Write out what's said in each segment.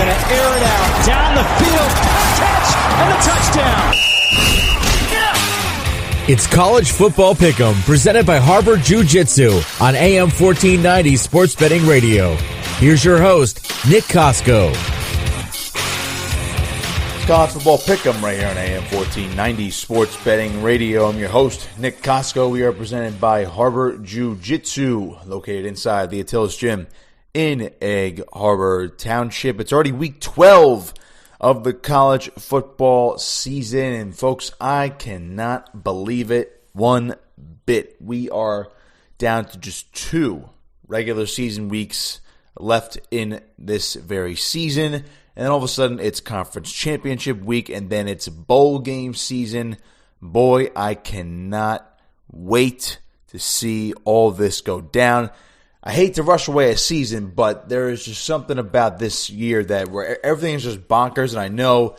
going to air it out. Down the field. Catch and the touchdown. It's College Football Pick'em, presented by Harbor Jiu-Jitsu on AM 1490 Sports Betting Radio. Here's your host, Nick Kosko. It's College Football Pick'em right here on AM 1490 Sports Betting Radio. I'm your host, Nick Kosko. We are presented by Harbor Jiu-Jitsu, located inside the Attila's Gym in Egg Harbor Township. It's already week 12 of the college football season, and folks, I cannot believe it one bit. We are down to just 2 regular season weeks left in this very season, and then all of a sudden it's conference championship week, and then it's bowl game season. Boy, I cannot wait to see all this go down. I hate to rush away a season, but there is just something about this year that where everything is just bonkers, and I know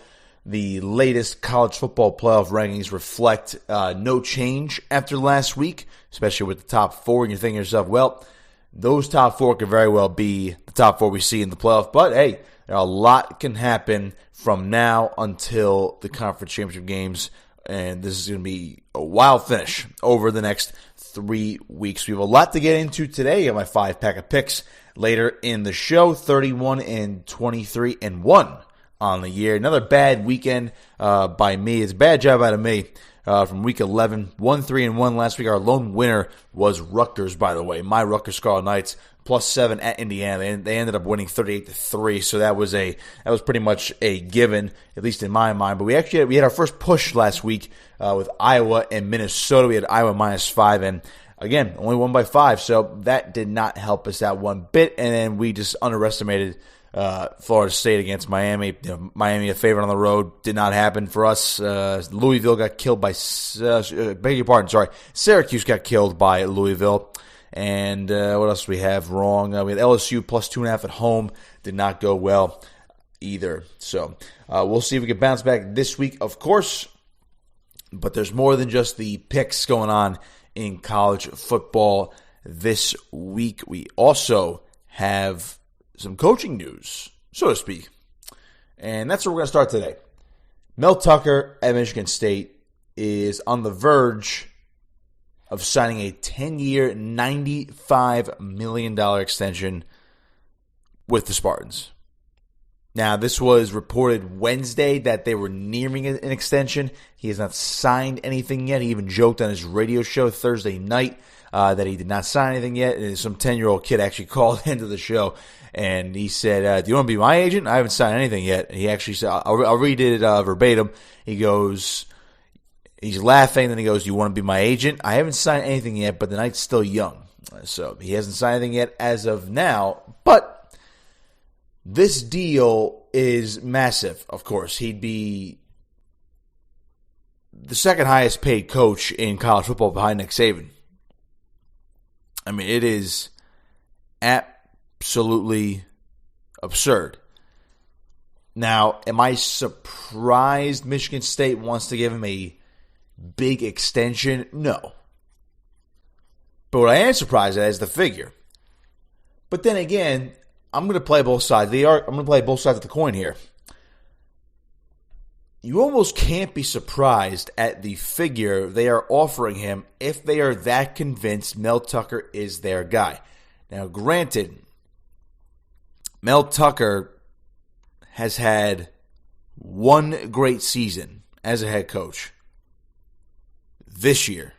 the latest college football playoff rankings reflect no change after last week, especially with the top 4, and you're thinking to yourself, well, those top 4 could very well be the top 4 we see in the playoff, but hey, a lot can happen from now until the conference championship games, and this is going to be a wild finish over the next 3 weeks. We have a lot to get into today on my 5-pack of picks later in the show. 31-23-1 on the year. Another bad weekend by me. It's a bad job out of me from week 11. 1-3-1 last week. Our lone winner was Rutgers, by the way. My Rutgers Scarlet Knights +7 at Indiana. They ended up winning 38-3. So that was pretty much a given, at least in my mind. But we had our first push last week with Iowa and Minnesota. We had Iowa -5, and again, only won by 5. So that did not help us out one bit. And then we just underestimated Florida State against Miami. Miami a favorite on the road. Did not happen for us. Louisville got killed by Syracuse got killed by Louisville. And what else do we have wrong? We had LSU +2.5 at home. Did not go well either. So we'll see if we can bounce back this week, of course. But there's more than just the picks going on in college football this week. We also have some coaching news, so to speak. And that's where we're going to start today. Mel Tucker at Michigan State is on the verge of signing a 10-year, $95 million extension with the Spartans. Now, this was reported Wednesday that they were nearing an extension. He has not signed anything yet. He even joked on his radio show Thursday night that he did not sign anything yet. And some 10-year-old kid actually called into the show, and he said, do you want to be my agent? I haven't signed anything yet. And he actually said, I'll read it verbatim. He goes, he's laughing, then he goes, do you want to be my agent? I haven't signed anything yet, but the night's still young. So he hasn't signed anything yet as of now, but this deal is massive, of course. He'd be the second highest paid coach in college football behind Nick Saban. I mean, it is absolutely absurd. Now, am I surprised Michigan State wants to give him a big extension? No. But what I am surprised at is the figure. But then again, I'm going to play both sides. I'm going to play both sides of the coin here. You almost can't be surprised at the figure they are offering him if they are that convinced Mel Tucker is their guy. Now, granted, Mel Tucker has had one great season as a head coach this year.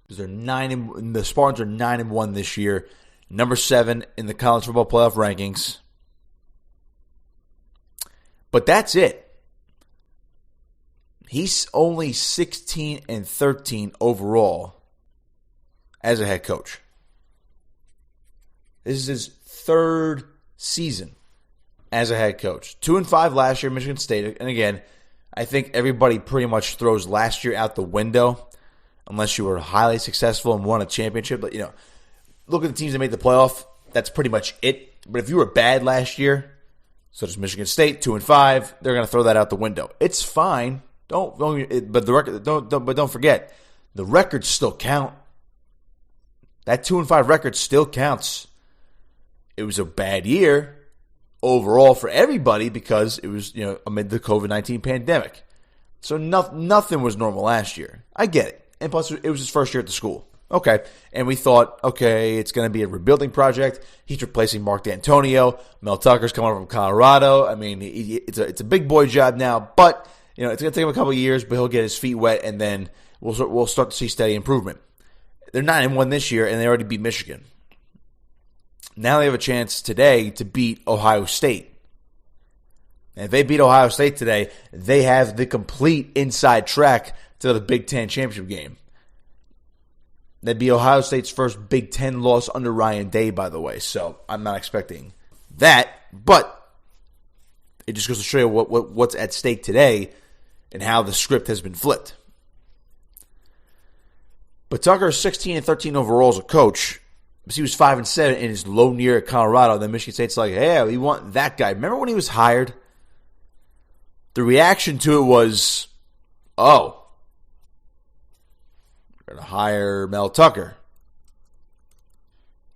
The Spartans are 9-1 this year. Number 7 in the college football playoff rankings. But that's it. He's only 16-13 overall as a head coach. This is his 3rd season as a head coach. 2-5 last year at Michigan State. And again, I think everybody pretty much throws last year out the window unless you were highly successful and won a championship. But, look at the teams that made the playoff. That's pretty much it. But if you were bad last year, such as Michigan State, 2-5, they're going to throw that out the window. It's fine. But don't forget, the records still count. That 2-5 record still counts. It was a bad year, overall for everybody because it was, amid the COVID-19 pandemic. So nothing was normal last year. I get it. And plus, it was his first year at the school. Okay. And we thought, okay, it's going to be a rebuilding project. He's replacing Mark D'Antonio. Mel Tucker's coming over from Colorado. I mean, it's a big boy job now, but it's going to take him a couple of years, but he'll get his feet wet, and then we'll start to see steady improvement. They're 9-1 this year, and they already beat Michigan. Now they have a chance today to beat Ohio State. And if they beat Ohio State today, they have the complete inside track to the Big Ten championship game. That'd be Ohio State's first Big Ten loss under Ryan Day, by the way. So I'm not expecting that, but it just goes to show you what's at stake today and how the script has been flipped. But Tucker is 16-13 overall as a coach. He was 5-7 in his lone year at Colorado. Then Michigan State's like, hey, we want that guy. Remember when he was hired? The reaction to it was, oh, we're going to hire Mel Tucker.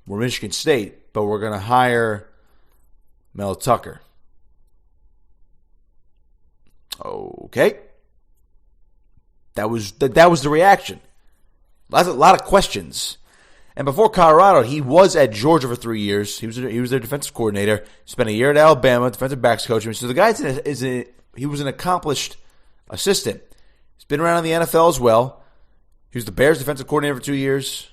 We're Michigan State, but we're going to hire Mel Tucker. Okay. That was the reaction. A lot of questions. And before Colorado, he was at Georgia for 3 years. He was their defensive coordinator. Spent a year at Alabama, defensive backs coach. So the guy he was an accomplished assistant. He's been around in the NFL as well. He was the Bears defensive coordinator for 2 years.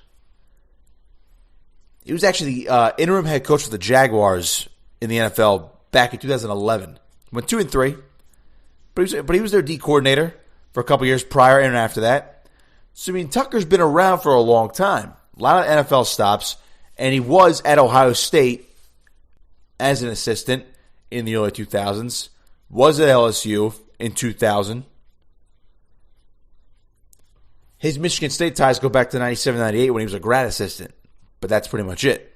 He was actually the interim head coach of the Jaguars in the NFL back in 2011. Went 2-3, but he was their D coordinator for a couple years prior and after that. So Tucker's been around for a long time. A lot of NFL stops, and he was at Ohio State as an assistant in the early 2000s. Was at LSU in 2000. His Michigan State ties go back to 97-98 when he was a grad assistant. But that's pretty much it.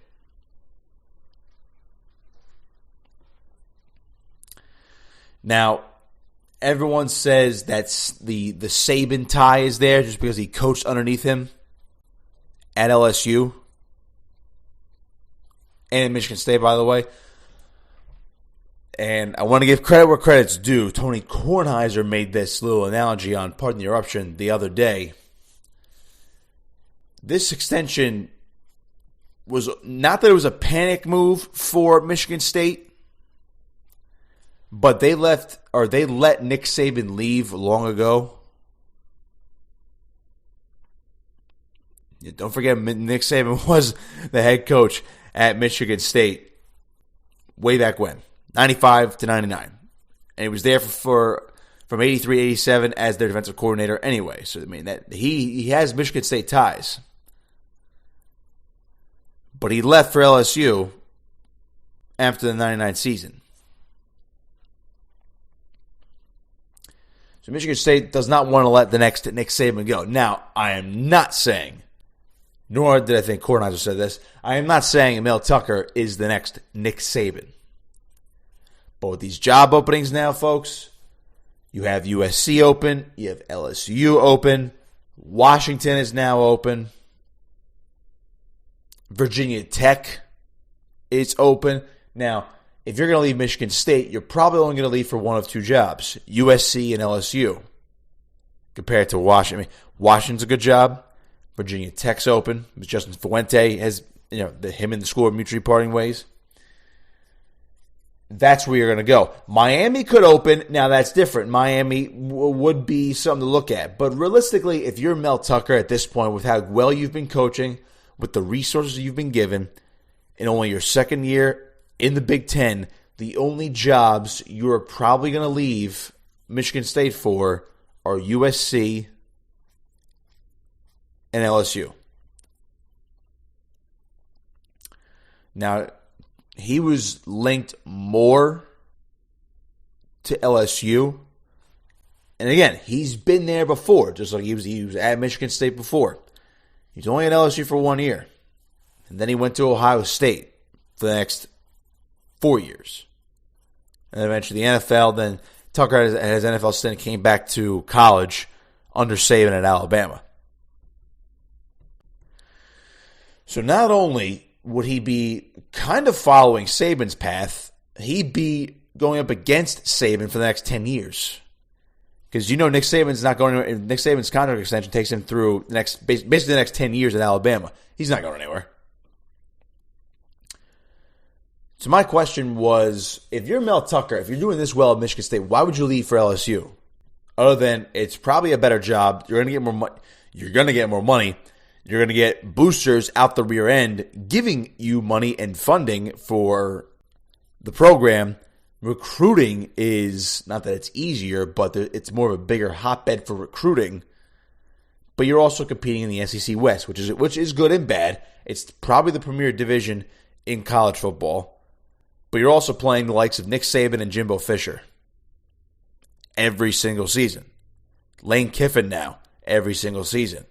Now, everyone says that's the Saban tie is there just because he coached underneath him at LSU and at Michigan State, by the way. And I want to give credit where credit's due. Tony Kornheiser made this little analogy on Pardon the Eruption the other day. This extension was not that it was a panic move for Michigan State, but they let Nick Saban leave long ago. Don't forget, Nick Saban was the head coach at Michigan State way back when, 95 to 99. And he was there from 83 to 87 as their defensive coordinator anyway. So, I mean, that he has Michigan State ties. But he left for LSU after the 99 season. So Michigan State does not want to let the next Nick Saban go. Now, I am not saying, nor did I think Kornheiser said this, I am not saying Mel Tucker is the next Nick Saban. But with these job openings now, folks, you have USC open, you have LSU open, Washington is now open, Virginia Tech is open. Now, if you're going to leave Michigan State, you're probably only going to leave for one of two jobs, USC and LSU, compared to Washington. I mean, Washington's a good job. Virginia Tech's open. Justin Fuente has, him and the school are mutually parting ways. That's where you're going to go. Miami could open. Now, that's different. Miami would be something to look at. But realistically, if you're Mel Tucker at this point, with how well you've been coaching, with the resources you've been given, in only your second year in the Big Ten, the only jobs you're probably going to leave Michigan State for are USC and LSU. Now, he was linked more to LSU. And again, he's been there before, just like he was at Michigan State before. He's only at LSU for 1 year. And then he went to Ohio State for the next 4 years. And eventually the NFL. Then Tucker had his NFL stint, came back to college under Saban at Alabama. So not only would he be kind of following Saban's path he'd be going up against Saban for the next 10 years. Because Nick Saban's not going anywhere. Nick Saban's contract extension takes him through basically the next 10 years at Alabama. He's not going anywhere. So my question was, if you're Mel Tucker, if you're doing this well at Michigan State, why would you leave for LSU? Other than it's probably a better job. You're going to get more money. You're going to get more money. You're going to get boosters out the rear end giving you money and funding for the program. Recruiting is, not that it's easier, but it's more of a bigger hotbed for recruiting. But you're also competing in the SEC West, which is good and bad. It's probably the premier division in college football. But you're also playing the likes of Nick Saban and Jimbo Fisher every single season. Lane Kiffin now, every single season.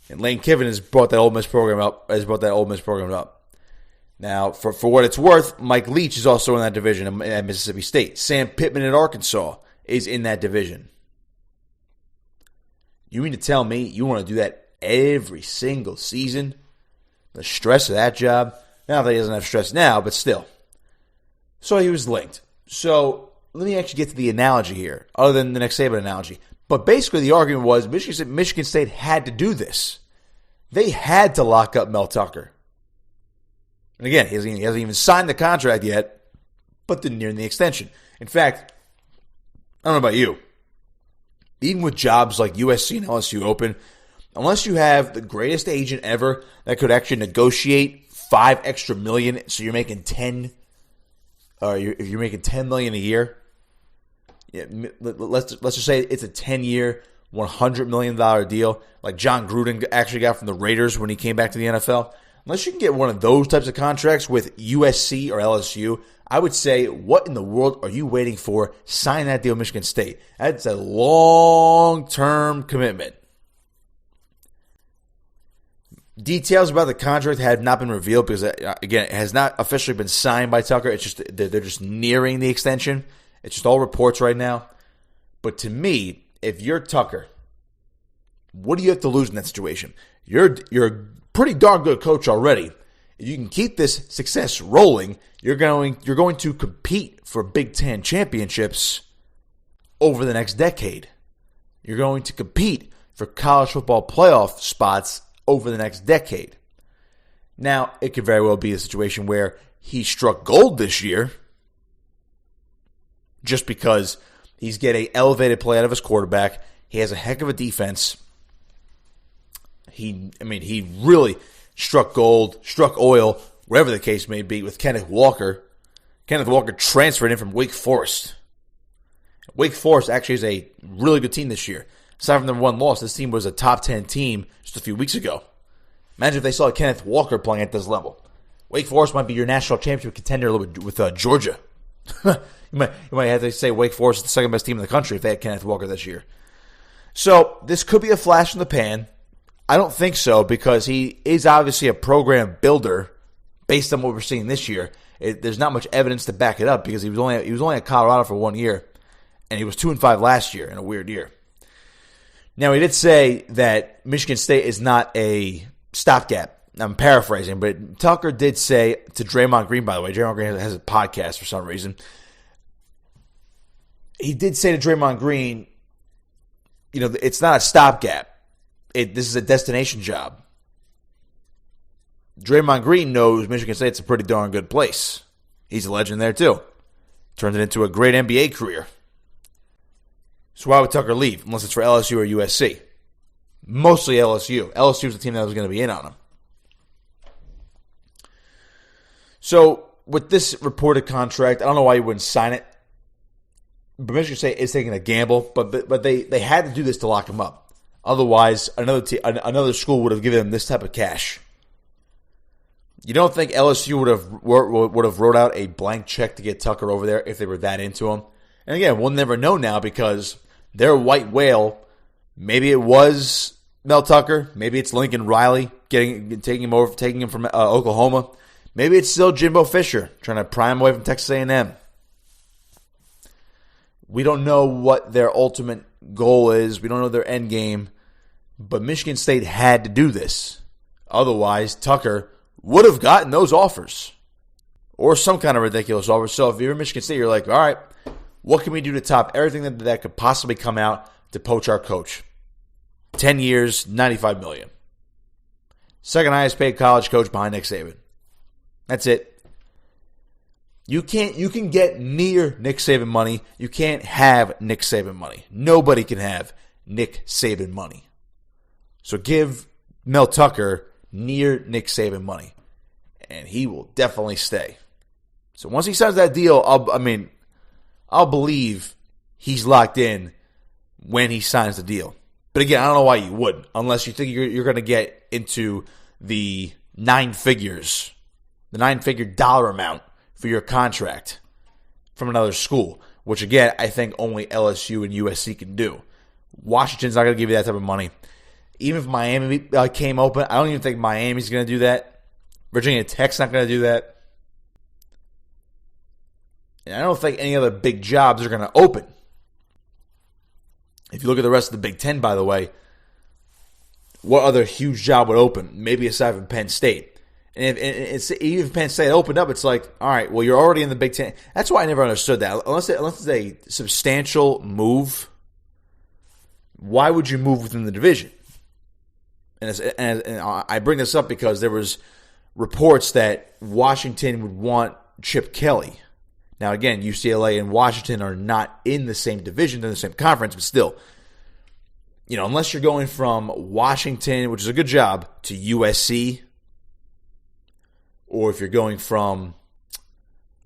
And Lane Kiffin has brought that Ole Miss program up. Now, for what it's worth, Mike Leach is also in that division at Mississippi State. Sam Pittman at Arkansas is in that division. You mean to tell me you want to do that every single season? The stress of that job? Not that he doesn't have stress now, but still. So he was linked. So let me actually get to the analogy here, other than the Nick Saban analogy. But basically the argument was Michigan State had to do this. They had to lock up Mel Tucker. And again, he hasn't even signed the contract yet, but they're nearing the extension. In fact, I don't know about you. Even with jobs like USC and LSU open, unless you have the greatest agent ever that could actually negotiate $5 extra million, so you're making if you're making $10 million a year, let's just say it's a 10-year, $100 million deal, like John Gruden actually got from the Raiders when he came back to the NFL. Unless you can get one of those types of contracts with USC or LSU, I would say, what in the world are you waiting for? Sign that deal with Michigan State. That's a long-term commitment. Details about the contract have not been revealed because, again, it has not officially been signed by Tucker. It's just they're just nearing the extension. It's just all reports right now. But to me, if you're Tucker, what do you have to lose in that situation? You're a pretty darn good coach already. If you can keep this success rolling, you're going to compete for Big Ten championships over the next decade. You're going to compete for college football playoff spots over the next decade. Now, it could very well be a situation where he struck gold this year just because he's getting elevated play out of his quarterback. He has a heck of a defense. He really struck gold, struck oil, whatever the case may be, with Kenneth Walker. Kenneth Walker transferred in from Wake Forest. Wake Forest actually is a really good team this year. Aside from their one loss, this team was a top 10 team just a few weeks ago. Imagine if they saw Kenneth Walker playing at this level. Wake Forest might be your national championship contender with Georgia. you might have to say Wake Forest is the second best team in the country if they had Kenneth Walker this year. So this could be a flash in the pan. I don't think so because he is obviously a program builder based on what we're seeing this year. There's not much evidence to back it up because he was only at Colorado for 1 year, and he was 2-5 last year in a weird year. Now, he did say that Michigan State is not a stopgap. I'm paraphrasing, but Tucker did say to Draymond Green, by the way, Draymond Green has a podcast for some reason. He did say to Draymond Green, it's not a stopgap. This is a destination job. Draymond Green knows Michigan State's a pretty darn good place. He's a legend there, too. Turned it into a great NBA career. So why would Tucker leave, unless it's for LSU or USC? Mostly LSU. LSU was the team that was going to be in on him. So with this reported contract, I don't know why you wouldn't sign it. But Michigan State is taking a gamble, but they had to do this to lock him up. Otherwise, another school would have given him this type of cash. You don't think LSU would have wrote out a blank check to get Tucker over there if they were that into him? And again, we'll never know now because their white whale, maybe it was Mel Tucker, maybe it's Lincoln Riley taking him from Oklahoma, maybe it's still Jimbo Fisher trying to pry him away from Texas A&M. We don't know what their ultimate goal is. We don't know their end game. But Michigan State had to do this. Otherwise, Tucker would have gotten those offers. or some kind of ridiculous offer. So if you're Michigan State, you're like, all right, what can we do to top everything that could possibly come out to poach our coach? 10 years, $95 million. Second highest paid college coach behind Nick Saban. That's it. You can get near Nick Saban money. You can't have Nick Saban money. Nobody can have Nick Saban money. So give Mel Tucker near Nick Saban money, and he will definitely stay. So once he signs that deal, I'll believe he's locked in when he signs the deal. But again, I don't know why you wouldn't, unless you think you're going to get into the nine figure dollar amount for your contract from another school, which again, I think only LSU and USC can do. Washington's not going to give you that type of money. Even if Miami came open, I don't even think Miami's going to do that. Virginia Tech's not going to do that. And I don't think any other big jobs are going to open. If you look at the rest of the Big Ten, by the way, what other huge job would open? Maybe aside from Penn State. And even if Penn State opened up, it's like, all right, well, you're already in the Big Ten. That's why I never understood that. Unless it's a substantial move, why would you move within the division? And I bring this up because there was reports that Washington would want Chip Kelly. Now, again, UCLA and Washington are not in the same division, they're in the same conference, but still, unless you're going from Washington, which is a good job, to USC, or if you're going from,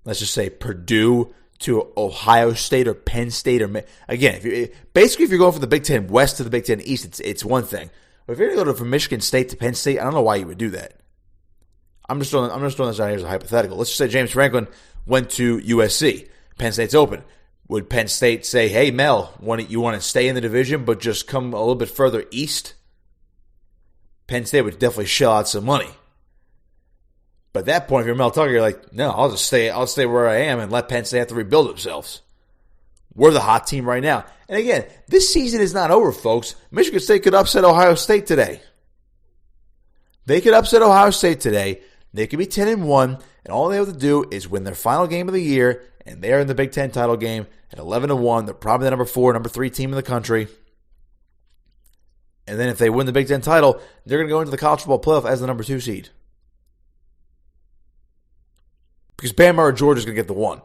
let's just say, Purdue to Ohio State or Penn State, or again, if you're going from the Big Ten West to the Big Ten East, it's one thing. But if you're going to go from Michigan State to Penn State, I don't know why you would do that. I'm just throwing this out here as a hypothetical. Let's just say James Franklin went to USC. Penn State's open. Would Penn State say, hey, Mel, you want to stay in the division but just come a little bit further east? Penn State would definitely shell out some money. But at that point, if you're Mel Tucker, you're like, no, I'll stay where I am and let Penn State have to rebuild themselves. We're the hot team right now. And again, this season is not over, folks. Michigan State could upset Ohio State today. They could upset Ohio State today. They could be 10-1, and all they have to do is win their final game of the year, and they're in the Big Ten title game at 11-1. They're probably the number 4, number 3 team in the country. And then if they win the Big Ten title, they're going to go into the college football playoff as the number 2 seed. Because Bama or Georgia's going to get the 1.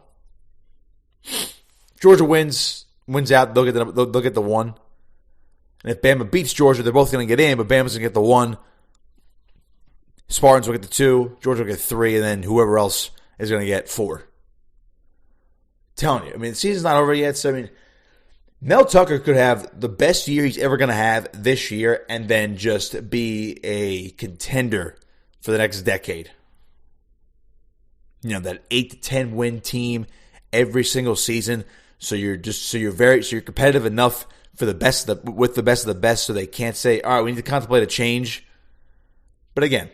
Georgia wins out, they'll get the 1. And if Bama beats Georgia, they're both going to get in, but Bama's going to get the 1. Spartans will get the 2, Georgia will get 3, and then whoever else is going to get 4. Telling you, the season's not over yet, so Mel Tucker could have the best year he's ever going to have this year and then just be a contender for the next decade. That 8 to 10 win team every single season. So you're competitive enough for with the best of the best, so they can't say, all right, we need to contemplate a change. But again,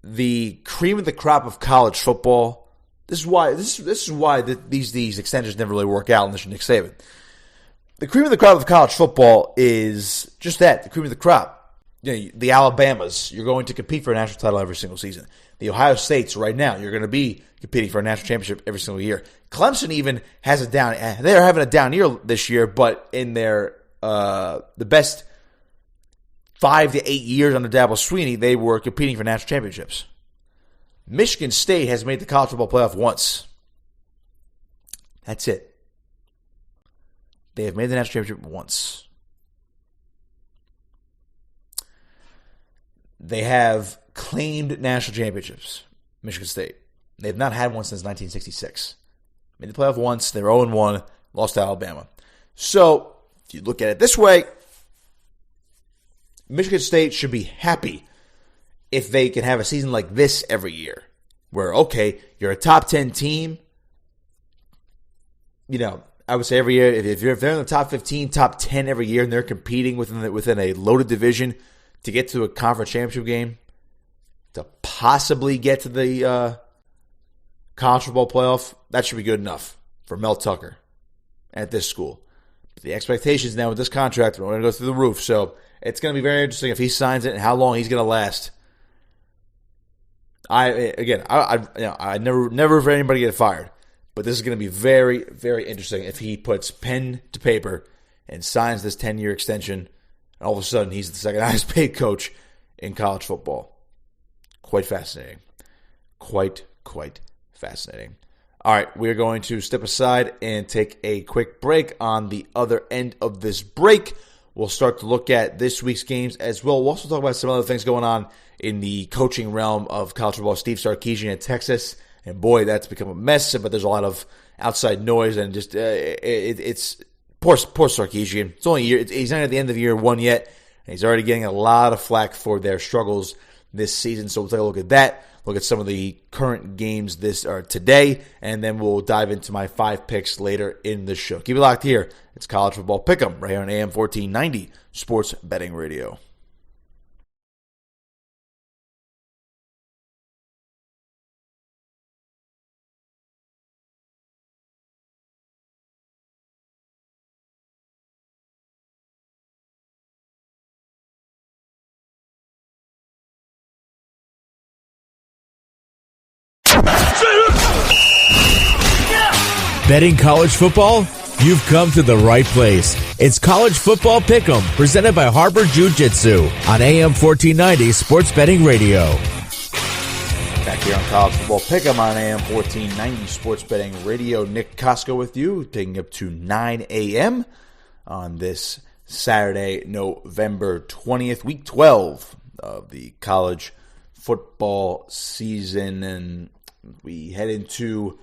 the cream of the crop of college football. This is why these extensions never really work out unless you're Nick Saban. The cream of the crop of college football is just that, the cream of the crop. The Alabamas, you're going to compete for a national title every single season. The Ohio States, right now, you're going to be competing for a national championship every single year. Clemson even has a down. They're having a down year this year, but in their the best 5 to 8 years under Dabo Swinney, they were competing for national championships. Michigan State has made the college football playoff once. That's it. They have made the national championship once. They have claimed national championships, Michigan State. They have not had one since 1966. Made the playoff once. They were 0-1, lost to Alabama. So, if you look at it this way, Michigan State should be happy if they can have a season like this every year. Where, okay, you're a top 10 team. I would say every year, if they're in the top 15, top 10 every year, and they're competing within a loaded division to get to a conference championship game, to possibly get to the college football playoff, that should be good enough for Mel Tucker at this school. But the expectations now with this contract are going to go through the roof, so it's going to be very interesting if he signs it and how long he's going to last I never for anybody to get fired, but this is going to be very, very interesting if he puts pen to paper and signs this 10-year extension, and all of a sudden he's the second highest paid coach in college football. Quite fascinating. Quite fascinating. All right, we're going to step aside and take a quick break. On the other end of this break, we'll start to look at this week's games as well. We'll also talk about some other things going on in the coaching realm of college football. Steve Sarkisian at Texas, and boy, that's become a mess, but there's a lot of outside noise, and just it's poor Sarkisian. It's only a year. He's not at the end of year one yet, and he's already getting a lot of flack for their struggles this season. So we'll take a look at that. Look at some of the current games today, and then we'll dive into my 5 picks later in the show. Keep it locked here. It's College Football Pick'em right here on AM 1490 Sports Betting Radio. Betting college football? You've come to the right place. It's College Football Pick'em, presented by Harbor Jiu-Jitsu on AM 1490 Sports Betting Radio. Back here on College Football Pick'em on AM 1490 Sports Betting Radio. Nick Kosko with you, taking up to 9 a.m. on this Saturday, November 20th, Week 12 of the college football season. And we head into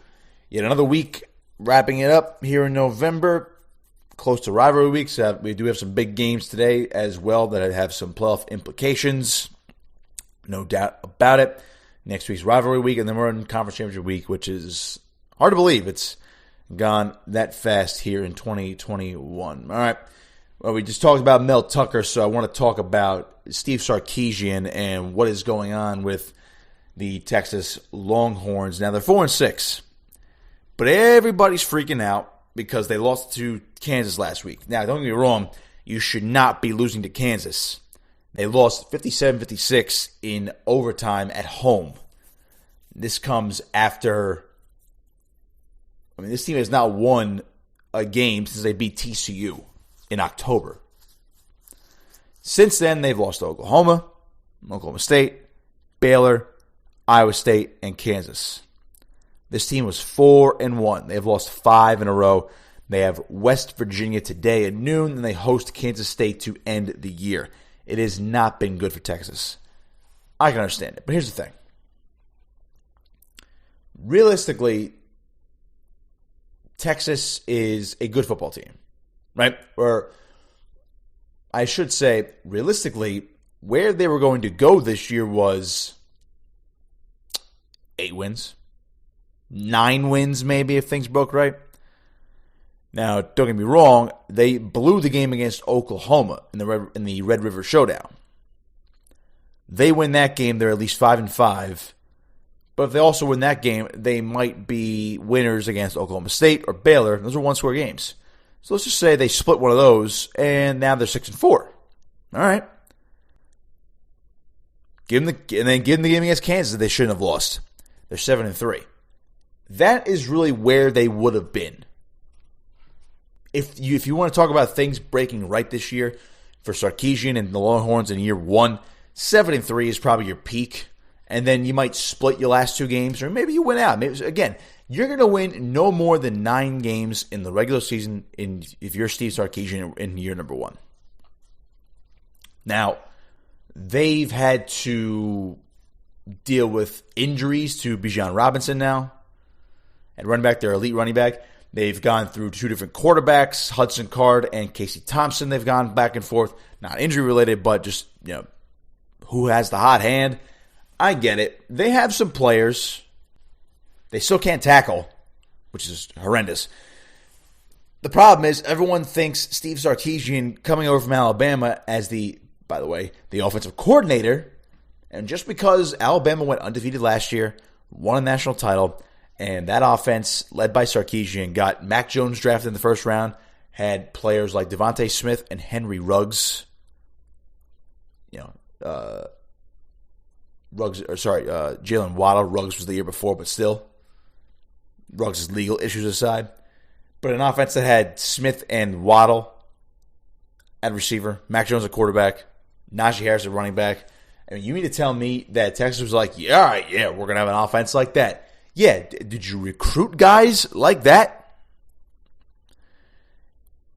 yet another week, wrapping it up here in November, close to rivalry weeks. We do have some big games today as well that have some playoff implications, no doubt about it. Next week's rivalry week, and then we're in Conference Championship week, which is hard to believe it's gone that fast here in 2021. All right. Well, we just talked about Mel Tucker, so I want to talk about Steve Sarkisian and what is going on with the Texas Longhorns. Now, they're 4-6. But everybody's freaking out because they lost to Kansas last week. Now, don't get me wrong, you should not be losing to Kansas. They lost 57-56 in overtime at home. This comes after, this team has not won a game since they beat TCU in October. Since then, they've lost to Oklahoma State, Baylor, Iowa State, and Kansas. This team was 4-1. They've lost 5 in a row. They have West Virginia today at noon, and they host Kansas State to end the year. It has not been good for Texas. I can understand it, but here's the thing. Realistically, Texas is a good football team, right? Or I should say, realistically, where they were going to go this year was 8 wins. 9 wins, maybe, if things broke right. Now, don't get me wrong, they blew the game against Oklahoma in the Red River Showdown. They win that game, they're at least 5-5. But if they also win that game, they might be winners against Oklahoma State or Baylor. Those are one-score games. So let's just say they split one of those, and now they're 6-4. All right. Give them the game against Kansas that they shouldn't have lost. They're 7-3. That is really where they would have been. If you want to talk about things breaking right this year for Sarkisian and the Longhorns in year 1, 7-3 is probably your peak. And then you might split your last 2 games, or maybe you win out. Maybe, again, you're going to win no more than 9 games in the regular season if you're Steve Sarkisian in year number 1. Now, they've had to deal with injuries to Bijan Robinson now. At running back, their elite running back. They've gone through 2 different quarterbacks, Hudson Card and Casey Thompson. They've gone back and forth. Not injury related, but just, who has the hot hand. I get it. They have some players. They still can't tackle, which is horrendous. The problem is everyone thinks Steve Sarkisian coming over from Alabama as the offensive coordinator. And just because Alabama went undefeated last year, won a national title, and that offense, led by Sarkisian, got Mac Jones drafted in the first round, had players like Devontae Smith and Henry Ruggs, Jalen Waddle. Ruggs was the year before, but still, Ruggs' legal issues aside. But an offense that had Smith and Waddle at receiver, Mac Jones at quarterback, Najee Harris at running back. I mean, you mean to tell me that Texas was like, yeah, all right, yeah, we're going to have an offense like that. Yeah, did you recruit guys like that?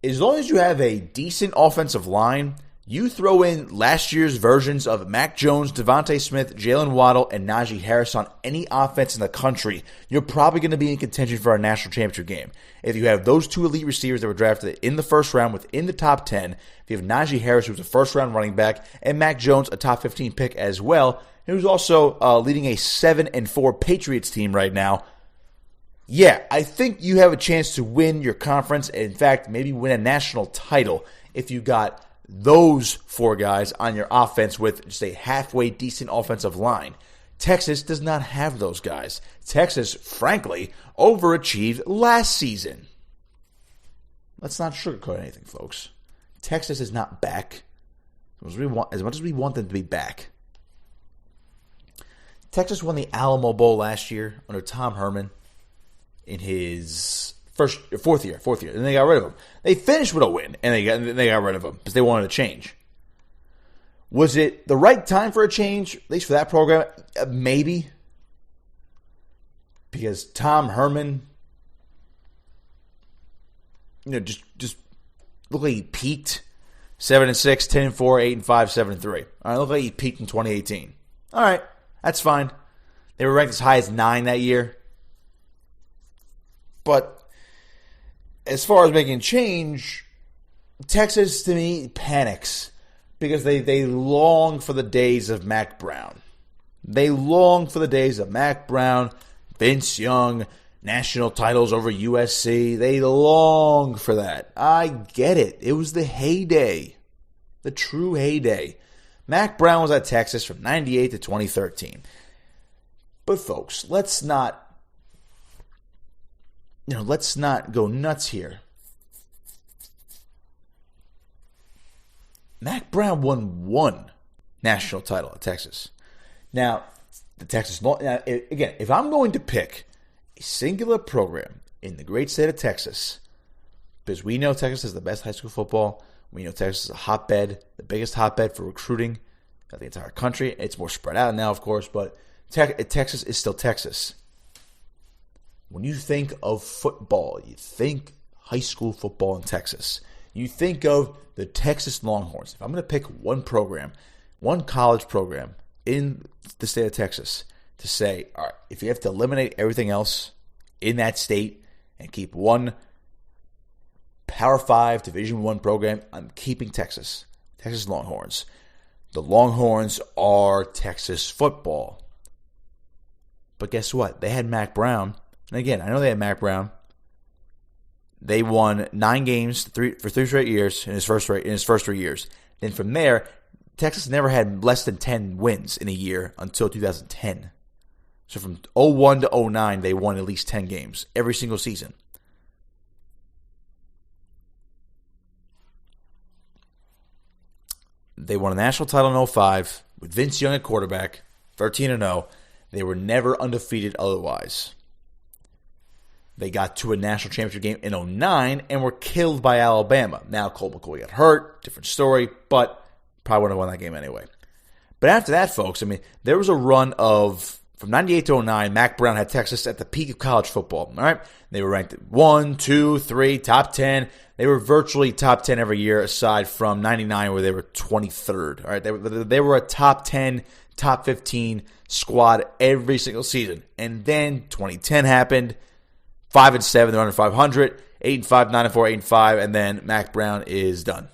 As long as you have a decent offensive line, you throw in last year's versions of Mac Jones, Devontae Smith, Jalen Waddle, and Najee Harris on any offense in the country, you're probably going to be in contention for a national championship game. If you have those two elite receivers that were drafted in the first round within the top 10, if you have Najee Harris, who's a first-round running back, and Mac Jones, a top 15 pick as well, who's also leading a 7-4 Patriots team right now, yeah, I think you have a chance to win your conference, and in fact, maybe win a national title if you got those four guys on your offense with just a halfway decent offensive line. Texas does not have those guys. Texas, frankly, overachieved last season. Let's not sugarcoat anything, folks. Texas is not back as much as we want them to be back. Texas won the Alamo Bowl last year under Tom Herman in his fourth year, and they got rid of him. They finished with a win, and they got rid of him because they wanted a change. Was it the right time for a change, at least for that program? Maybe. Because Tom Herman, just looked like he peaked 7-6, 10-4, 8-5, 7-3. All right, looked like he peaked in 2018. All right, that's fine. They were ranked as high as 9 that year. But as far as making change, Texas, to me, panics because they long for the days of Mac Brown. They long for the days of Mac Brown, Vince Young, national titles over USC. They long for that. I get it. It was the heyday, the true heyday. Mac Brown was at Texas from 98 to 2013. But folks, let's not go nuts here. Mac Brown won one national title at Texas. Now, again, if I'm going to pick a singular program in the great state of Texas, because we know Texas has the best high school football, we know Texas is a hotbed, the biggest hotbed for recruiting of the entire country. It's more spread out now, of course, but Texas is still Texas. When you think of football, you think high school football in Texas. You think of the Texas Longhorns. If I'm going to pick one program, one college program in the state of Texas to say, all right, if you have to eliminate everything else in that state and keep one Power 5 Division I program, I'm keeping Texas. Texas Longhorns. The Longhorns are Texas football. But guess what? They had Mac Brown. And again, I know they had Mac Brown. They won 9 games for 3 straight years in his first 3 years. Then from there, Texas never had less than 10 wins in a year until 2010. So from 01 to 09, they won at least 10 games every single season. They won a national title in 05 with Vince Young at quarterback, 13-0. They were never undefeated otherwise. They got to a national championship game in 09 and were killed by Alabama. Now, Colt McCoy got hurt, different story, but probably wouldn't have won that game anyway. But after that, folks, I mean, there was a run of, from 98 to 09, Mac Brown had Texas at the peak of college football. All right, they were ranked 1, 2, 3, top 10. They were virtually top 10 every year, aside from 99, where they were 23rd. All right, they were a top 10, top 15 squad every single season. And then 2010 happened. 5-7, they're under 500. 8-5, 9-4, 8-5, and then Mac Brown is done.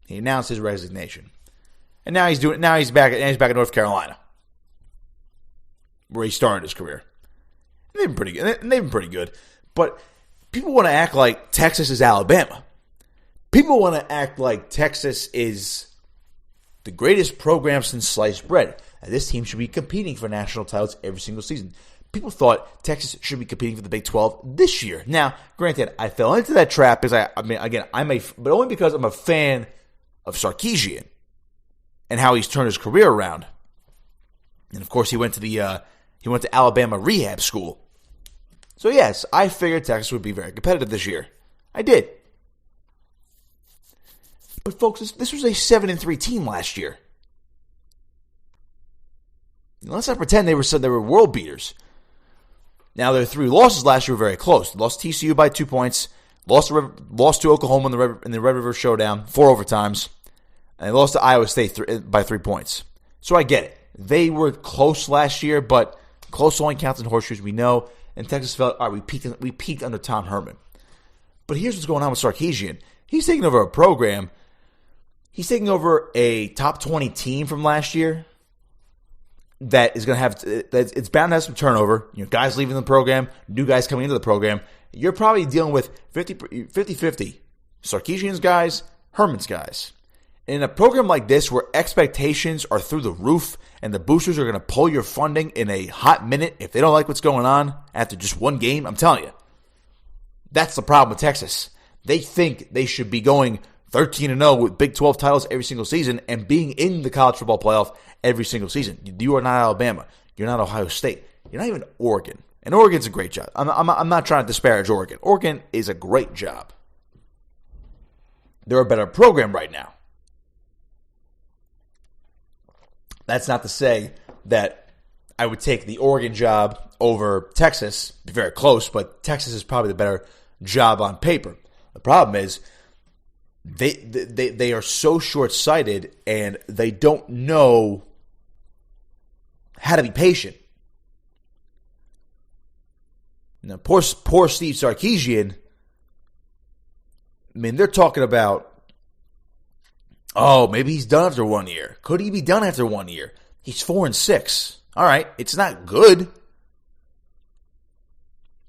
He announced his resignation, and now he's back in North Carolina, where he started his career. And they've been pretty good. But people want to act like Texas is Alabama. People want to act like Texas is the greatest program since sliced bread. And this team should be competing for national titles every single season. People thought Texas should be competing for the Big 12 this year. Now, granted, I fell into that trap because but only because I'm a fan of Sarkisian and how he's turned his career around. And of course, he went to Alabama rehab school. So yes, I figured Texas would be very competitive this year. I did. But folks, this was a 7-3 team last year. Let's not pretend they were world beaters. Now, their 3 losses last year were very close. They lost TCU by 2 points, lost to Oklahoma in the Red River Showdown, 4 overtimes, and they lost to Iowa State by 3 points. So I get it. They were close last year, but close only counts in horseshoes, we know. And Texas felt, all right, we peaked under Tom Herman. But here's what's going on with Sarkisian. He's taking over a program. He's taking over a top 20 team from last year that is going to have, it's bound to have some turnover. Guys leaving the program, new guys coming into the program. You're probably dealing with 50-50. Sarkisian's guys, Herman's guys. In a program like this where expectations are through the roof and the boosters are going to pull your funding in a hot minute if they don't like what's going on after just one game, I'm telling you, that's the problem with Texas. They think they should be going 13-0 with Big 12 titles every single season and being in the college football playoff every single season. You are not Alabama. You're not Ohio State. You're not even Oregon. And Oregon's a great job. I'm not trying to disparage Oregon. Oregon is a great job. They're a better program right now. That's not to say that I would take the Oregon job over Texas. Be very close, but Texas is probably the better job on paper. The problem is they are so short-sighted and they don't know how to be patient. Now, poor Steve Sarkisian, I mean, they're talking about, oh, maybe he's done after 1 year. Could he be done after 1 year? He's 4-6. All right, it's not good.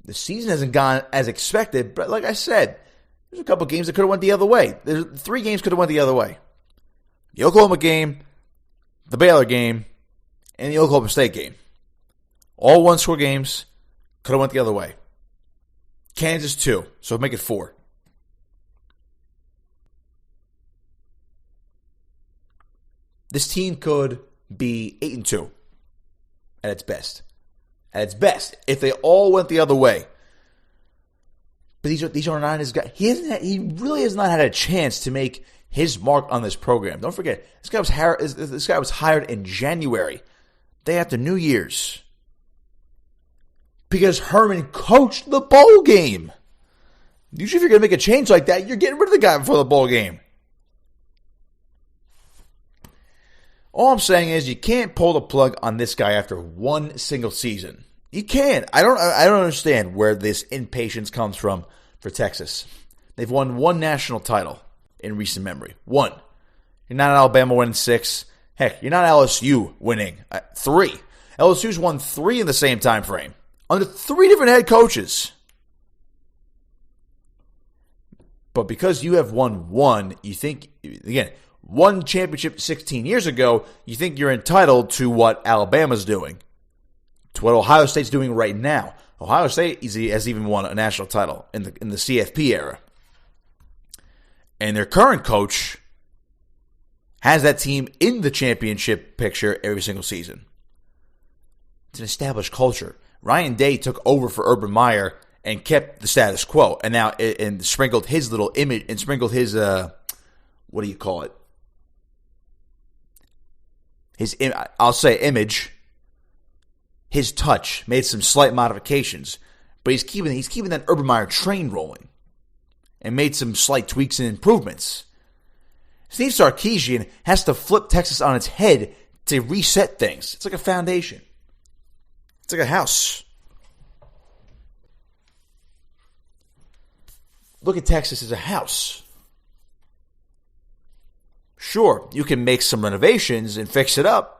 The season hasn't gone as expected, but like I said, there's a couple games that could have went the other way. There's 3 games could have went the other way. The Oklahoma game, the Baylor game, and the Oklahoma State game. All one-score games could have went the other way. Kansas 2, so make it 4. This team could be 8-2 at its best. At its best, if they all went the other way. But these are not his guys. He really has not had a chance to make his mark on this program. Don't forget, this guy was hired in January, day after New Year's, because Herman coached the bowl game. Usually, if you're going to make a change like that, you're getting rid of the guy before the bowl game. All I'm saying is you can't pull the plug on this guy after one single season. You can't. I don't understand where this impatience comes from for Texas. They've won 1 national title in recent memory. 1. You're not Alabama winning 6. Heck, you're not LSU winning 3. LSU's won 3 in the same time frame under 3 different head coaches. But because you have won 1, you think, again, 1 championship 16 years ago, you think you're entitled to what Alabama's doing, to what Ohio State's doing right now. Ohio State has even won a national title in the CFP era. And their current coach has that team in the championship picture every single season. It's an established culture. Ryan Day took over for Urban Meyer and kept the status quo, and now and sprinkled his little image and sprinkled his what do you call it? I'll say image. His touch, made some slight modifications, but he's keeping that Urban Meyer train rolling, and made some slight tweaks and improvements. Steve Sarkisian has to flip Texas on its head to reset things. It's like a foundation. It's like a house. Look at Texas as a house. Sure, you can make some renovations and fix it up.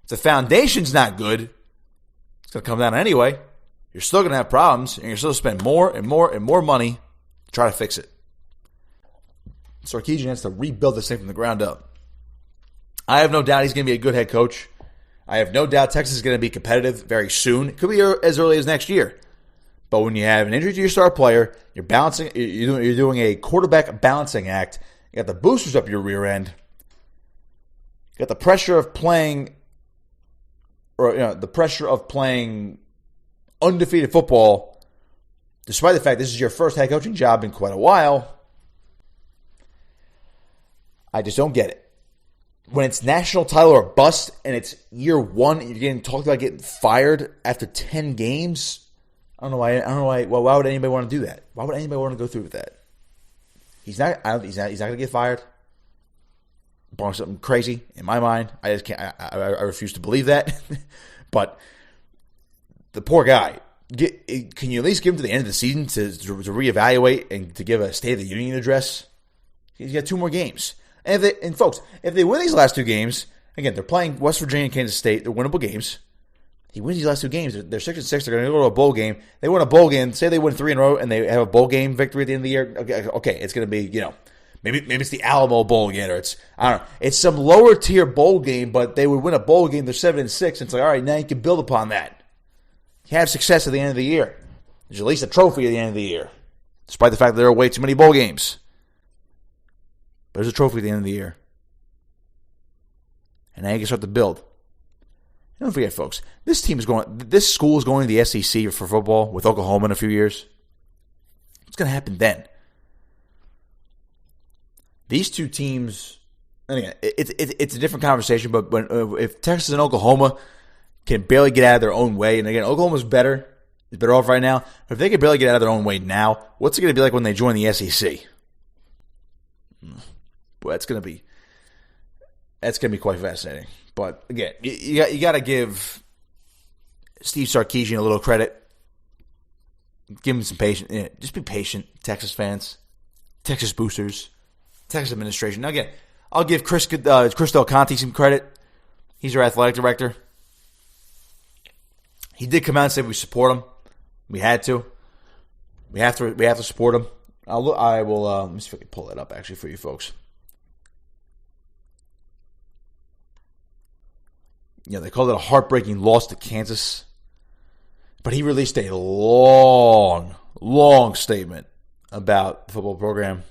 If the foundation's not good, it's going to come down anyway. You're still going to have problems, and you're still going to spend more and more and more money to try to fix it. Sarkisian has to rebuild this thing from the ground up. I have no doubt he's going to be a good head coach. I have no doubt Texas is going to be competitive very soon. It could be as early as next year. But when you have an injury to your star player, you're doing a quarterback balancing act, You got the boosters up your rear end. You got the pressure of playing, the pressure of playing undefeated football, despite the fact this is your first head coaching job in quite a while. I just don't get it. When it's national title or bust and it's year one and you're getting talked about getting fired after 10 games, I don't know why. Well, why would anybody want to do that? Why would anybody want to go through with that? He's not going to get fired. Barring something crazy in my mind. I just can't. I refuse to believe that. But the poor guy. Can you at least give him to the end of the season to reevaluate and to give a State of the Union address? He's got 2 more games. And folks, if they win these last 2 games, again, they're playing West Virginia and Kansas State. They're winnable games. He wins these last 2 games. They're 6-6. They're going to go to a bowl game. They win a bowl game. Say they win 3 in a row and they have a bowl game victory at the end of the year. Okay, it's going to be, maybe it's the Alamo Bowl again, or I don't know. It's some lower tier bowl game, but they would win a bowl game. They're 7-6. And it's like, all right, now you can build upon that. You have success at the end of the year. There's at least a trophy at the end of the year, despite the fact that there are way too many bowl games. But there's a trophy at the end of the year. And now you can start to build. Don't forget, folks, this school is going to the SEC for football with Oklahoma in a few years. What's going to happen then? These 2 teams, and again, it's a different conversation, but if Texas and Oklahoma can barely get out of their own way, and again, Oklahoma's better off right now, but if they can barely get out of their own way now, what's it going to be like when they join the SEC? Boy, that's going to be quite fascinating. But again, you got to give Steve Sarkisian a little credit. Give him some patience. Just be patient, Texas fans, Texas boosters, Texas administration. Now again, I'll give Chris Del Conte some credit. He's our athletic director. He did come out and say we support him. We had to. We have to support him. I will. Let me see if I can pull that up actually for you folks. They called it a heartbreaking loss to Kansas. But he released a long statement about the football program.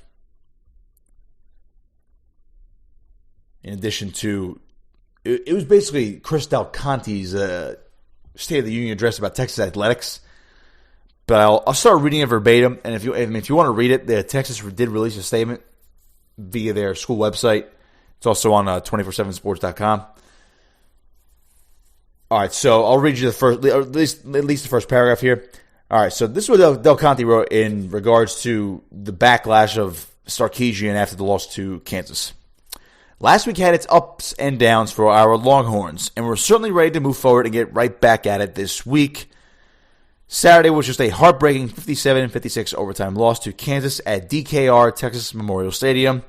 In addition to, it was basically Chris Del Conte's State of the Union address about Texas athletics. But I'll start reading it verbatim. And if you want to read it, the Texas did release a statement via their school website. It's also on 247sports.com. All right, so I'll read you the first, at least the first paragraph here. All right, so this is what Del Conte wrote in regards to the backlash of Sarkisian after the loss to Kansas. Last week had its ups and downs for our Longhorns, and we're certainly ready to move forward and get right back at it this week. Saturday was just a heartbreaking 57-56 overtime loss to Kansas at DKR Texas Memorial Stadium.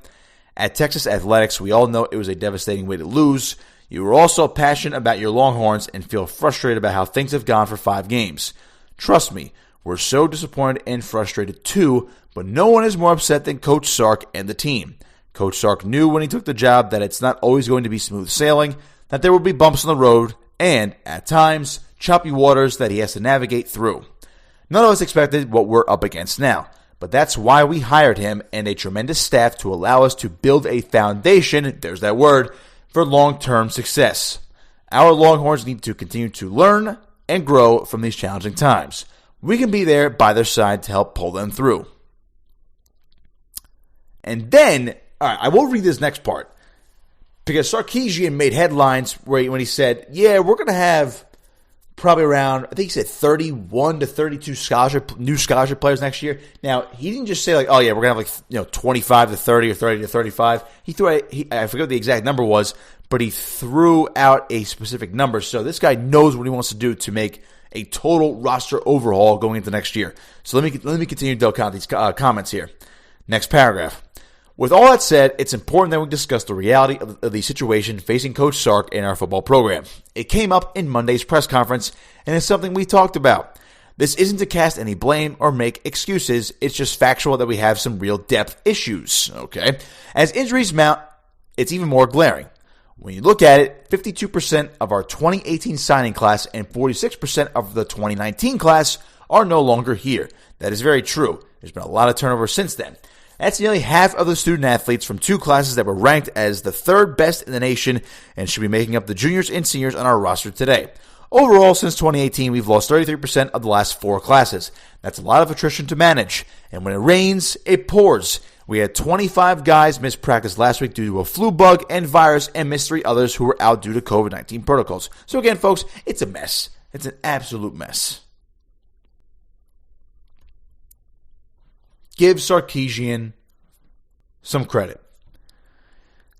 At Texas Athletics, we all know it was a devastating way to lose. You were also passionate about your Longhorns and feel frustrated about how things have gone for 5 games. Trust me, we're so disappointed and frustrated too, but no one is more upset than Coach Sark and the team. Coach Sark knew when he took the job that it's not always going to be smooth sailing, that there will be bumps on the road, and, at times, choppy waters that he has to navigate through. None of us expected what we're up against now, but that's why we hired him and a tremendous staff to allow us to build a foundation, there's that word, for long-term success. Our Longhorns need to continue to learn and grow from these challenging times. We can be there by their side to help pull them through. And then, all right, I will read this next part, because Sarkisian made headlines when he said, yeah, we're going to have probably around, I think he said 31 to 32 new scholarship players next year. Now, he didn't just say oh yeah, we're going to have 25 to 30 or 30 to 35. I forget what the exact number was, but he threw out a specific number. So this guy knows what he wants to do to make a total roster overhaul going into next year. So let me continue Del Conte's comments here. Next paragraph. With all that said, it's important that we discuss the reality of the situation facing Coach Sark and our football program. It came up in Monday's press conference, and it's something we talked about. This isn't to cast any blame or make excuses. It's just factual that we have some real depth issues, okay? As injuries mount, it's even more glaring. When you look at it, 52% of our 2018 signing class and 46% of the 2019 class are no longer here. That is very true. There's been a lot of turnover since then. That's nearly half of the student athletes from 2 classes that were ranked as the 3rd best in the nation and should be making up the juniors and seniors on our roster today. Overall, since 2018, we've lost 33% of the last 4 classes. That's a lot of attrition to manage. And when it rains, it pours. We had 25 guys miss practice last week due to a flu bug and virus, and missed 3 others who were out due to COVID-19 protocols. So again, folks, it's a mess. It's an absolute mess. Give Sarkisian some credit.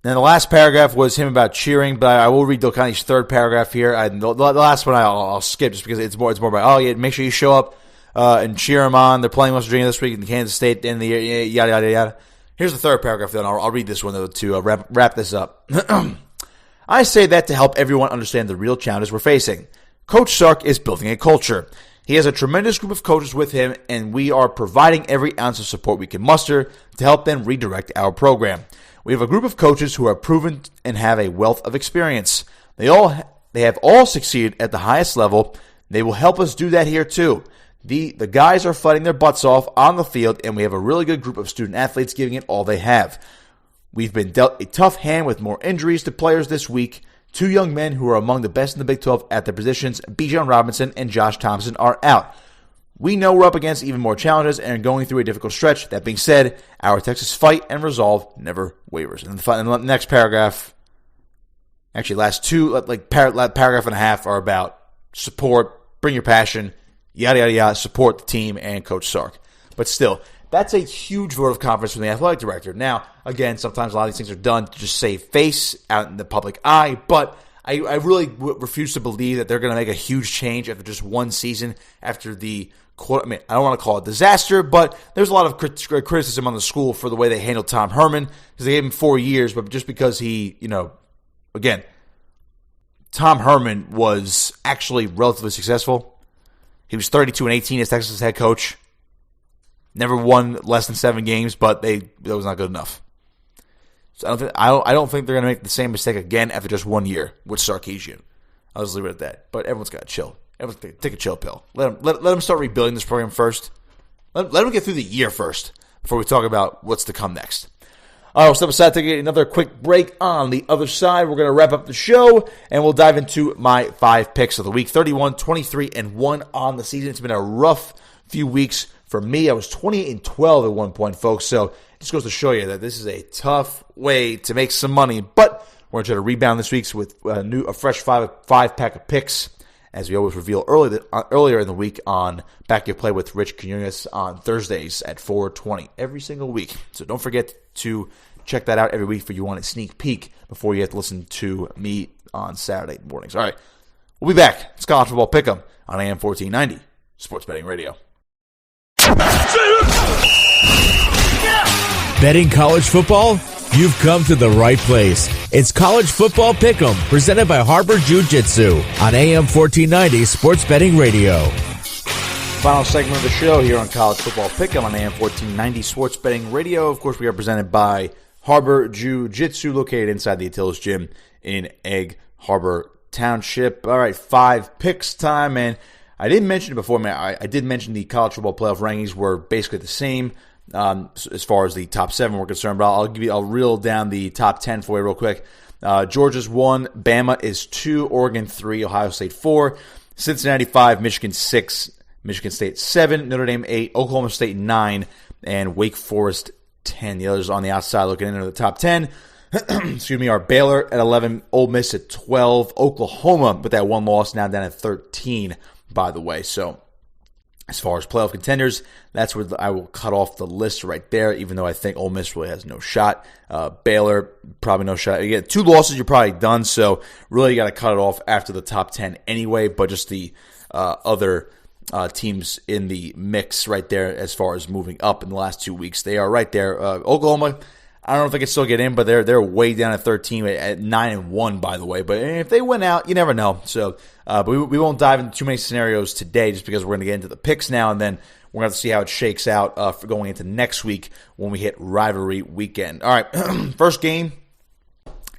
Now, the last paragraph was him about cheering, but I will read Delcani's 3rd paragraph here. The last one I'll skip just because it's more about, make sure you show up and cheer them on. They're playing West Virginia this week in Kansas State at the end of the year, yada, yada, yada. Here's the 3rd paragraph, then. I'll read this one, though, to wrap this up. I say that to help everyone understand the real challenges we're facing. Coach Sark is building a culture. He has a tremendous group of coaches with him, and we are providing every ounce of support we can muster to help them redirect our program. We have a group of coaches who are proven and have a wealth of experience. They have all succeeded at the highest level. They will help us do that here too. The guys are fighting their butts off on the field, and we have a really good group of student athletes giving it all they have. We've been dealt a tough hand with more injuries to players this week. 2 young men who are among the best in the Big 12 at their positions, Bijan Robinson and Josh Thompson, are out. We know we're up against even more challenges and are going through a difficult stretch. That being said, our Texas fight and resolve never wavers. And the next paragraph, actually last 2, paragraph and a half are about support, bring your passion, yada, yada, yada, support the team and Coach Sark. But still, that's a huge vote of confidence from the athletic director. Now, again, sometimes a lot of these things are done to just save face out in the public eye, but I really refuse to believe that they're going to make a huge change after just one season after the I don't want to call it disaster, but there's a lot of criticism on the school for the way they handled Tom Herman, because they gave him 4 years, but just because he, again, Tom Herman was actually relatively successful. He was 32-18 as Texas' head coach. Never won less than 7 games, but that was not good enough. So I don't think they're going to make the same mistake again after just 1 year with Sarkisian. I'll just leave it at that. But everyone's got to chill. Everyone take a chill pill. Let them start rebuilding this program first. Let them get through the year first before we talk about what's to come next. All right, we'll step aside, take another quick break. On the other side, we're going to wrap up the show, and we'll dive into my 5 picks of the week. 31, 23, and 1 on the season. It's been a rough few weeks for me. I was 28-12 at one point, folks, so it just goes to show you that this is a tough way to make some money, but we're going to try to rebound this week with a fresh five-pack of picks, as we always reveal earlier in the week on Back Your Play with Rich Quinones on Thursdays at 4:20 every single week. So don't forget to check that out every week if you want a sneak peek before you have to listen to me on Saturday mornings. All right, we'll be back. It's College Football Pick'em on AM 1490 Sports Betting Radio. Betting college football? You've come to the right place. It's College Football Pick'em, presented by Harbor Jiu-Jitsu on AM 1490 Sports Betting Radio. Final segment of the show here on College Football Pick'em on AM 1490 Sports Betting Radio. Of course, we are presented by Harbor Jiu-Jitsu, located inside the Attila's Gym in Egg Harbor Township. All right, 5 picks time, and I didn't mention it before, man. I did mention the college football playoff rankings were basically the same as far as the top 7 were concerned, but I'll reel down the top 10 for you real quick. Georgia's 1, Bama is 2, Oregon 3, Ohio State 4, Cincinnati 5, Michigan 6, Michigan State 7, Notre Dame 8, Oklahoma State 9, and Wake Forest 10. The others on the outside looking into the top 10. Excuse me, are Baylor at 11, Ole Miss at 12, Oklahoma with that 1 loss now down at 13, by the way. So as far as playoff contenders, that's where I will cut off the list right there, even though I think Ole Miss really has no shot. Baylor, probably no shot. You get 2 losses, you're probably done, so really you got to cut it off after the top 10 anyway, but just the other teams in the mix right there as far as moving up in the last 2 weeks, they are right there. Oklahoma, I don't know if they can still get in, but they're way down at 13 at 9-1, by the way. But if they win out, you never know. So, but we won't dive into too many scenarios today, just because we're going to get into the picks now, and then we're going to have to see how it shakes out for going into next week when we hit rivalry weekend. All right, first game,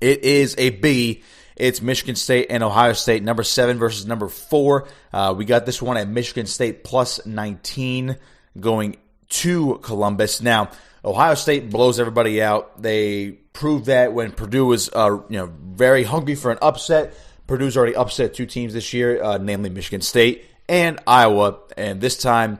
it is a biggie. It's Michigan State and Ohio State, number 7 versus number 4. We got this one at Michigan State plus 19 going to Columbus. Now, Ohio State blows everybody out. They proved that when Purdue was very hungry for an upset. Purdue's already upset two teams this year, namely Michigan State and Iowa. And this time,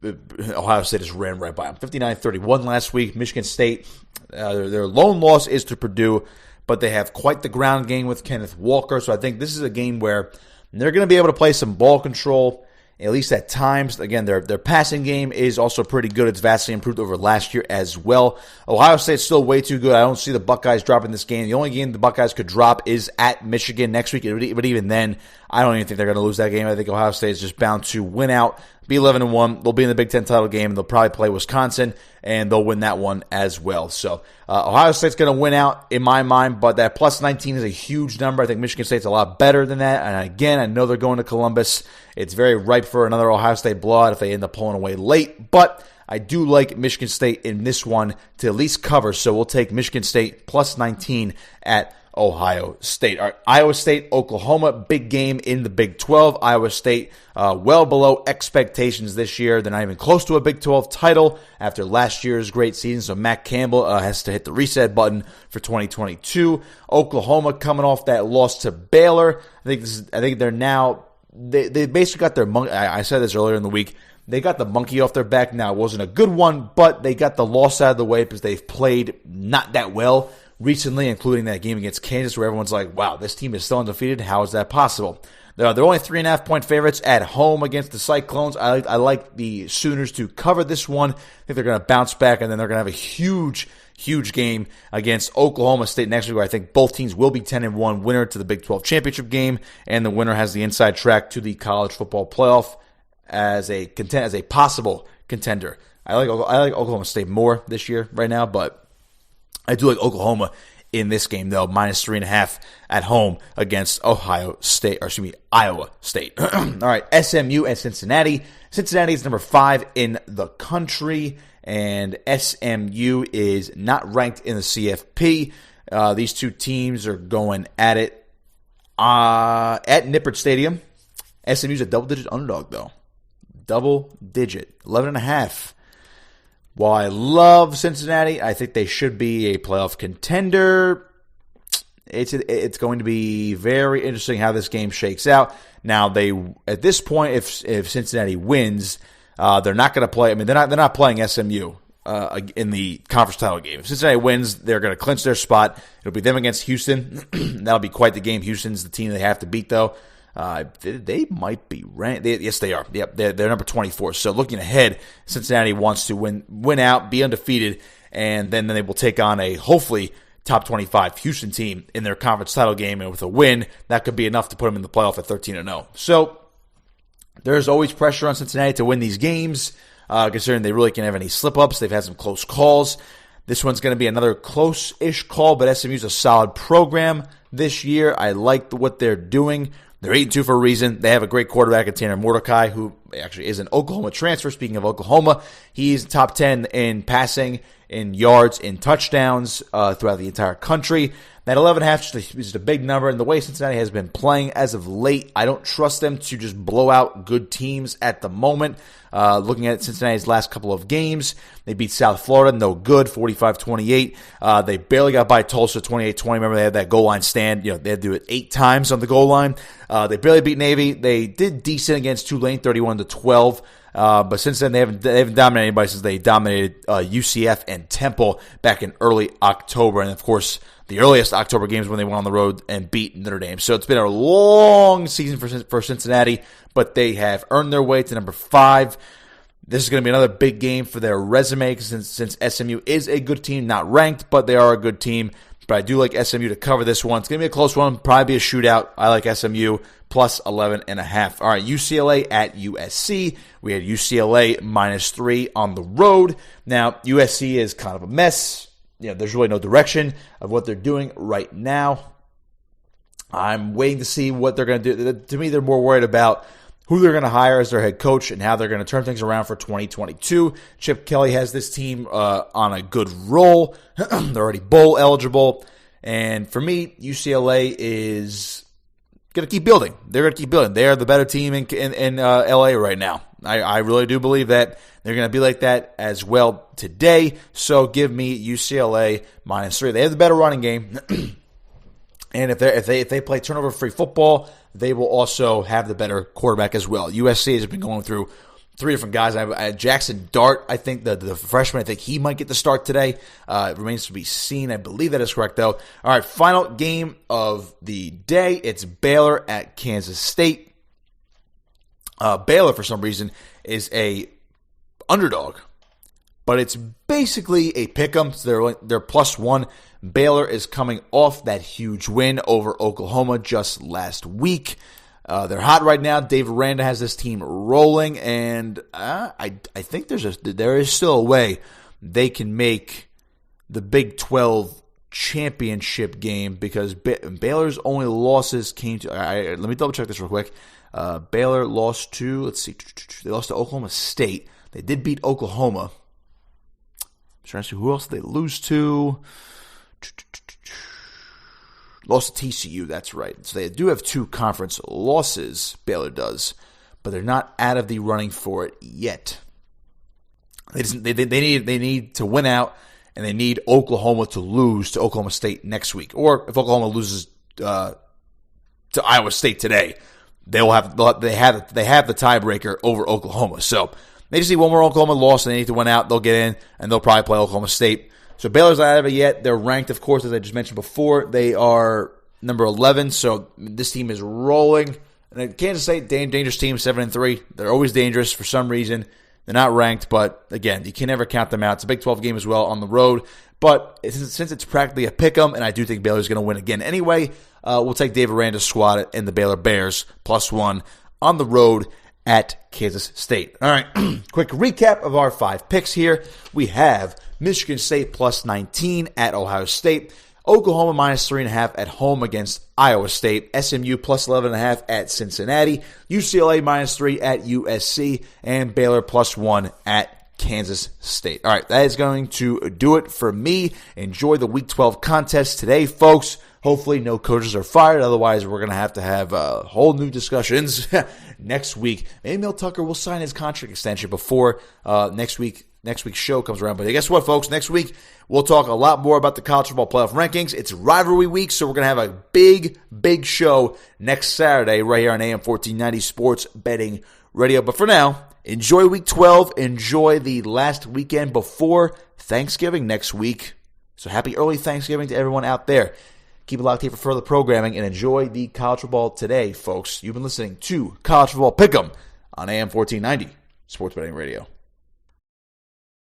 Ohio State just ran right by them. 59-31 last week. Michigan State, their lone loss is to Purdue, but they have quite the ground game with Kenneth Walker. So I think this is a game where they're going to be able to play some ball control, at least at times. Again, their passing game is also pretty good. It's vastly improved over last year as well. Ohio State's still way too good. I don't see the Buckeyes dropping this game. The only game the Buckeyes could drop is at Michigan next week. But even then, I don't even think they're going to lose that game. I think Ohio State is just bound to win out, be 11-1. They'll be in the Big Ten title game, and they'll probably play Wisconsin, and they'll win that one as well. So Ohio State's going to win out in my mind, but that plus 19 is a huge number. I think Michigan State's a lot better than that. And again, I know they're going to Columbus. It's very ripe for another Ohio State blowout if they end up pulling away late. But I do like Michigan State in this one to at least cover. So we'll take Michigan State plus 19 at Ohio State. All right, Iowa State, Oklahoma, big game in the Big 12. Iowa State well below expectations this year. They're not even close to a Big 12 title after last year's great season. So Matt Campbell has to hit the reset button for 2022. Oklahoma coming off that loss to Baylor. I think they're now they basically got their monkey. I said this earlier in the week. They got the monkey off their back. Now, it wasn't a good one, but they got the loss out of the way because they've played not that well recently, including that game against Kansas where everyone's like, wow, this team is still undefeated. How is that possible? They're only 3.5-point favorites at home against the Cyclones. I like the Sooners to cover this one. I think they're going to bounce back, and then they're going to have a huge game against Oklahoma State next week, where I think both teams will be 10-1, winner to the Big 12 championship game, and the winner has the inside track to the college football playoff as a possible contender. I like Oklahoma State more this year right now, but I do like Oklahoma in this game, though, minus 3.5 at home against Iowa State. All right, SMU and Cincinnati. Cincinnati is number 5 in the country, and SMU is not ranked in the CFP. These two teams are going at it at Nippert Stadium. SMU's a double-digit underdog, though. Double-digit, 11.5. While I love Cincinnati, I think they should be a playoff contender. It's going to be very interesting how this game shakes out. Now, at this point, if Cincinnati wins, they're not going to play. I mean, they're not playing SMU in the conference title game. If Cincinnati wins, they're going to clinch their spot. It'll be them against Houston. That'll be quite the game. Houston's the team they have to beat, though. They might be ranked. Yes, they are. Yep, they're number 24. So looking ahead, Cincinnati wants to win out, be undefeated, and then they will take on a hopefully top 25 Houston team in their conference title game. And with a win, that could be enough to put them in the playoff at 13-0. So there's always pressure on Cincinnati to win these games, considering they really can't have any slip-ups. They've had some close calls. This one's going to be another close-ish call, but SMU's a solid program this year. I like what they're doing. They're 8-2 for a reason. They have a great quarterback in Tanner Mordecai, who actually is an Oklahoma transfer. Speaking of Oklahoma, he's top 10 in passing, in yards, in touchdowns throughout the entire country. That 11.5 is just a big number, and the way Cincinnati has been playing as of late, I don't trust them to just blow out good teams at the moment. Looking at Cincinnati's last couple of games, they beat South Florida, no good, 45-28. They barely got by Tulsa, 28-20. Remember, they had that goal line stand. They had to do it 8 times on the goal line. They barely beat Navy. They did decent against Tulane, 31-12. But since then, they haven't dominated anybody since they dominated UCF and Temple back in early October. And, of course, the earliest October games when they went on the road and beat Notre Dame. So it's been a long season for Cincinnati, but they have earned their way to number 5. This is going to be another big game for their resume since SMU is a good team, not ranked, but they are a good team. But I do like SMU to cover this one. It's going to be a close one, probably be a shootout. I like SMU plus 11.5. All right, UCLA at USC. We had UCLA minus 3 on the road. Now, USC is kind of a mess. There's really no direction of what they're doing right now. I'm waiting to see what they're going to do. To me, they're more worried about who they're going to hire as their head coach and how they're going to turn things around for 2022. Chip Kelly has this team on a good roll. They're already bowl eligible. And for me, UCLA is going to keep building. They're going to keep building. They are the better team in LA right now. I really do believe that they're going to be like that as well today. So give me UCLA -3. They have the better running game. And if they play turnover-free football, they will also have the better quarterback as well. USC has been going through 3 different guys. Jackson Dart, I think, the freshman, I think he might get the start today. It remains to be seen. I believe that is correct, though. All right, final game of the day. It's Baylor at Kansas State. Baylor, for some reason, is a underdog, but it's basically a pick'em. So they're +1. Baylor is coming off that huge win over Oklahoma just last week. They're hot right now. Dave Aranda has this team rolling, and I think there is still a way they can make the Big 12 championship game, because Baylor's only losses came to. Let me double check this real quick. Baylor lost to, let's see, they lost to Oklahoma State. They did beat Oklahoma. I'm trying to see who else did they lose to. Lost to TCU, that's right. So they do have 2 conference losses, Baylor does, but they're not out of the running for it yet. They need to win out, and they need Oklahoma to lose to Oklahoma State next week. Or if Oklahoma loses to Iowa State today, they have the tiebreaker over Oklahoma. So they just need one more Oklahoma loss, and they need to win out. They'll get in, and they'll probably play Oklahoma State. So Baylor's not out of it yet. They're ranked, of course, as I just mentioned before. They are number 11, so this team is rolling. And Kansas State, dangerous team, 7-3. They're always dangerous for some reason. They're not ranked, but again, you can never count them out. It's a Big 12 game as well on the road. But since it's practically a pick-em, and I do think Baylor's going to win again anyway, we'll take Dave Aranda's squad and the Baylor Bears +1 on the road at Kansas State. All right, quick recap of our 5 picks here. We have Michigan State +19 at Ohio State. Oklahoma -3.5 at home against Iowa State. SMU +11.5 at Cincinnati. UCLA -3 at USC. And Baylor +1 at Kansas State. All right, that is going to do it for me. Enjoy the Week 12 contest today, folks. Hopefully no coaches are fired. Otherwise, we're going to have whole new discussions next week. Maybe Mel Tucker will sign his contract extension before next week's show comes around. But guess what, folks? Next week, we'll talk a lot more about the college football playoff rankings. It's rivalry week, so we're going to have a big show next Saturday right here on AM 1490 Sports Betting Radio. But for now, enjoy Week 12. Enjoy the last weekend before Thanksgiving next week. So happy early Thanksgiving to everyone out there. Keep it locked here for further programming and enjoy the college football today, folks. You've been listening to College Football Pick'em on AM 1490 Sports Betting Radio.